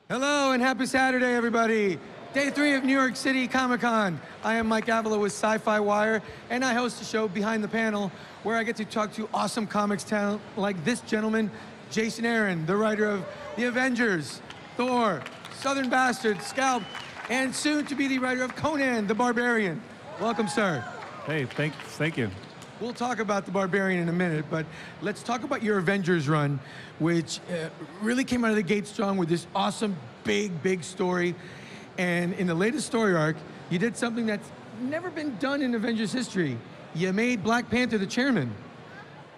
Hello and happy Saturday, everybody. Day 3 of New York City Comic-Con. I am Mike Avila with SYFY WIRE, and I host a show Behind the Panel where I get to talk to awesome comics talent like this gentleman, Jason Aaron, the writer of The Avengers, Thor, Southern Bastard, Scalped, and soon to be the writer of Conan The Barbarian. Welcome, sir. Hey, thank you. We'll talk about The Barbarian in a minute, but let's talk about your Avengers run, which really came out of the gate strong with this awesome, big story. And in the latest story arc, you did something that's never been done in Avengers history. You made Black Panther the chairman.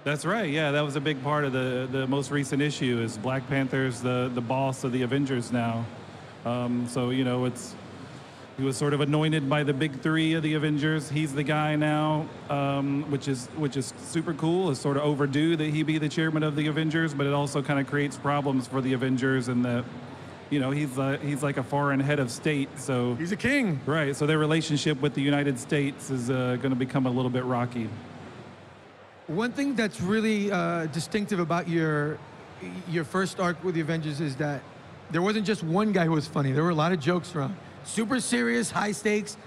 That's right, yeah, that was a big part of the most recent issue, is Black Panther's the boss of the Avengers now. So, you know, he was sort of anointed by the big three of the Avengers. He's the guy now, which is super cool. It's sort of overdue that he be the chairman of the Avengers, but it also kind of creates problems for the Avengers in that, you know, he's like a foreign head of state. So he's a king. Right, so their relationship with the United States is going to become a little bit rocky. One thing that's really distinctive about your first arc with the Avengers is that there wasn't just one guy who was funny. There were a lot of jokes around. Super serious, high stakes.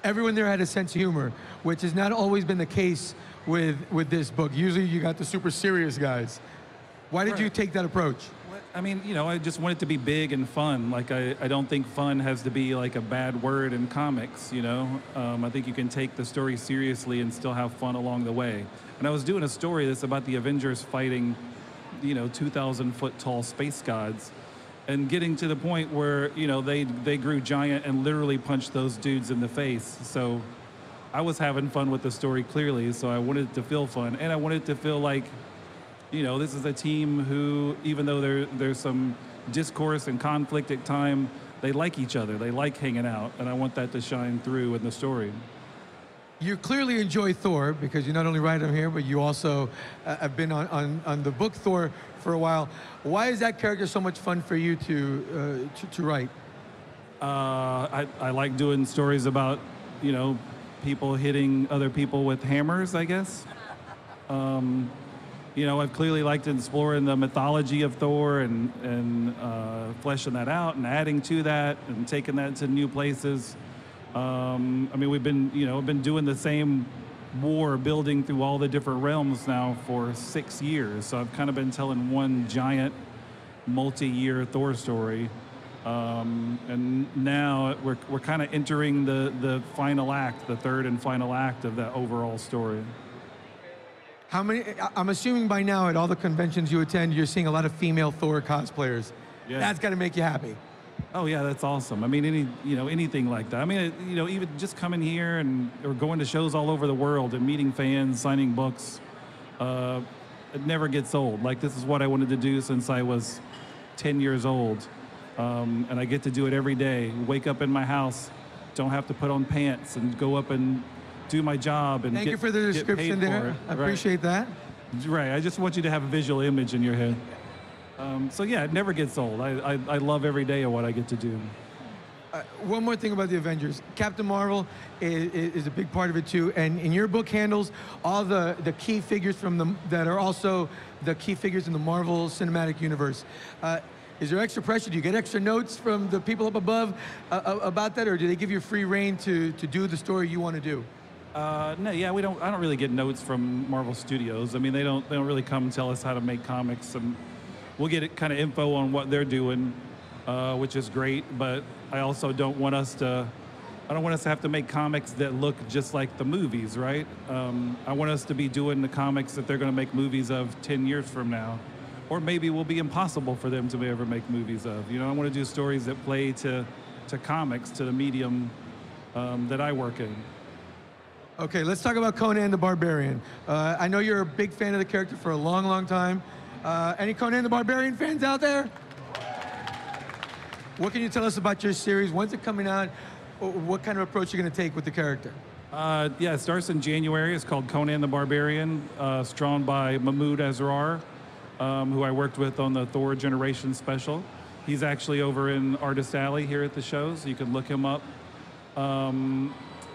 Everyone there had a sense of humor, which has not always been the case with this book. Usually you got the super serious guys. Why did you take that approach? I mean, you know, I just want it to be big and fun. Like, I don't think fun has to be like a bad word in comics, you know? I think you can take the story seriously and still have fun along the way. And I was doing a story that's about the Avengers fighting, you know, 2,000-foot tall space gods, and getting to the point where, you know, they grew giant and literally punched those dudes in the face. So I was having fun with the story, clearly, so I wanted it to feel fun. And I wanted it to feel like, you know, this is a team who, even though there's some discourse and conflict at time, they like each other, they like hanging out, and I want that to shine through in the story. You clearly enjoy Thor, because you not only write him here, but you also have been on the book Thor for a while. Why is that character so much fun for you to write? I like doing stories about, you know, people hitting other people with hammers, I guess. You know, I've clearly liked exploring the mythology of Thor and fleshing that out and adding to that and taking that to new places. I mean, we've been doing the same war building through all the different realms now for 6 years. So I've kind of been telling one giant multi-year Thor story. And now we're kind of entering the final act, the third and final act of that overall story. How many, I'm assuming by now at all the conventions you attend, you're seeing a lot of female Thor cosplayers. Yeah. That's got to make you happy. Oh yeah, that's awesome. I mean, anything like that. I mean, you know, even just coming here or going to shows all over the world and meeting fans, signing books, it never gets old. Like, this is what I wanted to do since I was 10 years old, and I get to do it every day. Wake up in my house, don't have to put on pants, and go up and do my job and Thank you for the description there. I appreciate that. Right. I just want you to have a visual image in your head. So yeah, it never gets old. I love every day of what I get to do. One more thing about the Avengers. Captain Marvel is a big part of it too, and in your book handles all the key figures that are also the key figures in the Marvel Cinematic Universe. Is there extra pressure? Do you get extra notes from the people up above about that, or do they give you free reign to do the story you want to do? No, yeah, I don't really get notes from Marvel Studios. I mean, they don't really come and tell us how to make comics, and we'll get kind of info on what they're doing, which is great. But I also don't want us to have to make comics that look just like the movies, right? I want us to be doing the comics that they're going to make movies of 10 years from now, or maybe it will be impossible for them to ever make movies of. You know, I want to do stories that play to comics, to the medium that I work in. Okay, let's talk about Conan the Barbarian. I know you're a big fan of the character for a long time. Any Conan the Barbarian fans out there? What can you tell us about your series? When's it coming out? What kind of approach you're going to take with the character? Yeah, it starts in January. It's called Conan the Barbarian. It's drawn by Mahmoud Asrar, who I worked with on the Thor Generation special. He's actually over in Artist Alley here at the show, so you can look him up.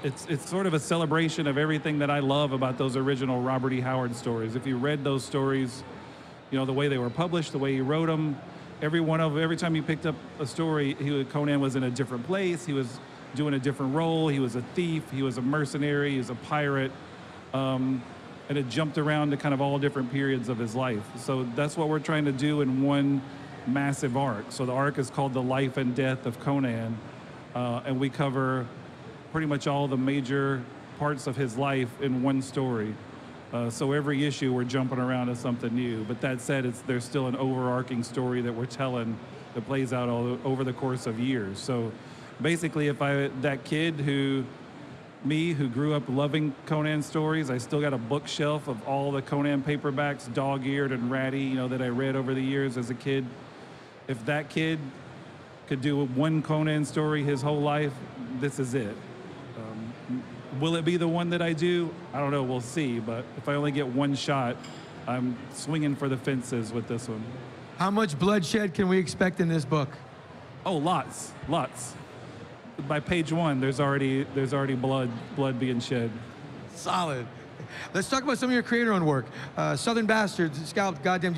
It's sort of a celebration of everything that I love about those original Robert E. Howard stories. If you read those stories, you know, the way they were published, the way he wrote them, every time you picked up a story, Conan was in a different place. He was doing a different role. He was a thief. He was a mercenary. He was a pirate. And it jumped around to kind of all different periods of his life. So that's what we're trying to do in one massive arc. So the arc is called The Life and Death of Conan. And we cover pretty much all the major parts of his life in one story. So every issue we're jumping around to something new. But that said, there's still an overarching story that we're telling that plays out all over the course of years. So basically, that kid who grew up loving Conan stories, I still got a bookshelf of all the Conan paperbacks, dog-eared and ratty, that I read over the years as a kid. If that kid could do one Conan story his whole life, this is it. Will it be the one that I do? I don't know, we'll see. But if I only get one shot, I'm swinging for the fences with this one. How much bloodshed can we expect in this book? Oh, lots. By page 1, there's already blood being shed. Solid. Let's talk about some of your creator-owned work. Southern Bastards, Scalped, goddamn,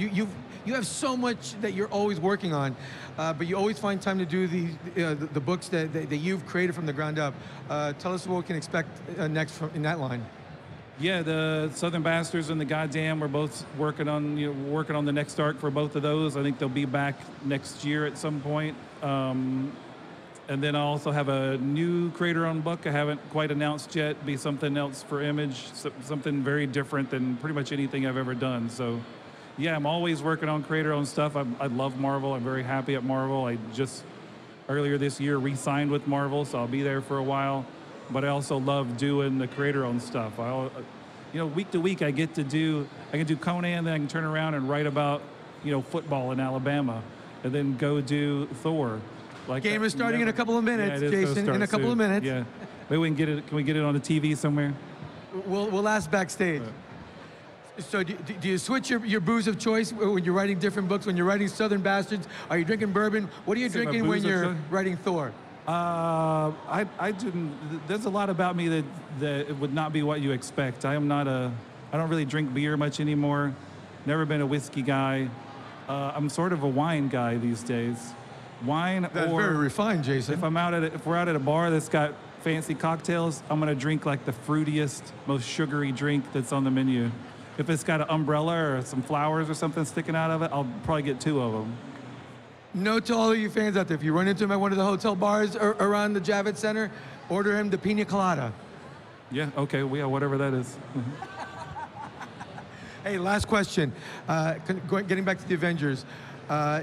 you have so much that you're always working on, but you always find time to do the books that you've created from the ground up. Tell us what we can expect next in that line. Yeah, the Southern Bastards and the Goddamn, we're both working on the next arc for both of those. I think they'll be back next year at some point. And then I also have a new creator-owned book I haven't quite announced yet. Be something else for Image, something very different than pretty much anything I've ever done. So, yeah, I'm always working on creator-owned stuff. I love Marvel. I'm very happy at Marvel. I just earlier this year re-signed with Marvel, so I'll be there for a while. But I also love doing the creator-owned stuff. Week to week I can do Conan, then I can turn around and write about football in Alabama, and then go do Thor. Game is starting in a couple of minutes, Jason. In a couple of minutes. Yeah. Maybe we can get it. Can we get it on the TV somewhere? We'll ask backstage. So do you switch your booze of choice when you're writing different books? When you're writing Southern Bastards, are you drinking bourbon? What are you drinking when you're writing Thor? I didn't. There's a lot about me that it would not be what you expect. I don't really drink beer much anymore. Never been a whiskey guy. I'm sort of a wine guy these days. Wine. That's very refined, Jason. If we're out at a bar that's got fancy cocktails, I'm gonna drink like the fruitiest, most sugary drink that's on the menu. If it's got an umbrella or some flowers or something sticking out of it, I'll probably get 2 of them. Note to all of you fans out there, if you run into him at one of the hotel bars around the Javits Center, order him the pina colada. Yeah, okay, whatever that is. Hey, last question. Getting back to the Avengers,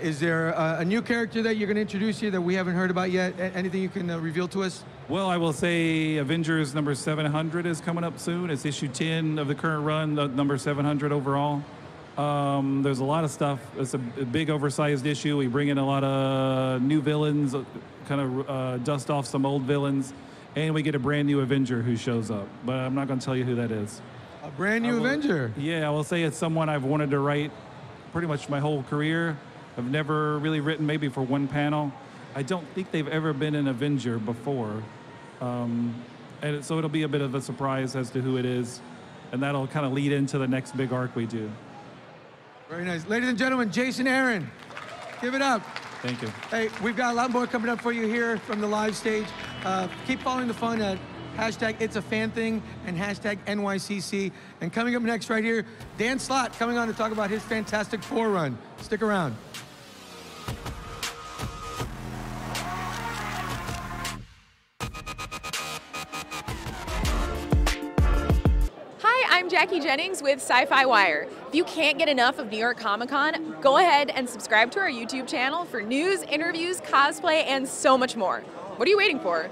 is there a new character that you're going to introduce here that we haven't heard about yet? Anything you can reveal to us? Well, I will say Avengers number 700 is coming up soon. It's issue 10 of the current run, number 700 overall. There's a lot of stuff. It's a big oversized issue. We bring in a lot of new villains, kind of dust off some old villains, and we get a brand new Avenger who shows up. But I'm not going to tell you who that is. A brand new Avenger? Yeah, I will say it's someone I've wanted to write pretty much my whole career. I've never really written maybe for one panel. I don't think they've ever been an Avenger before. And so it'll be a bit of a surprise as to who it is. And that'll kind of lead into the next big arc we do. Very nice. Ladies and gentlemen, Jason Aaron. Give it up. Thank you. Hey, we've got a lot more coming up for you here from the live stage. Keep following the fun at #It'sAFanThing and #NYCC. And coming up next right here, Dan Slott coming on to talk about his fantastic Thor run. Stick around. I'm Jackie Jennings with SYFY WIRE. If you can't get enough of New York Comic Con, go ahead and subscribe to our YouTube channel for news, interviews, cosplay, and so much more. What are you waiting for?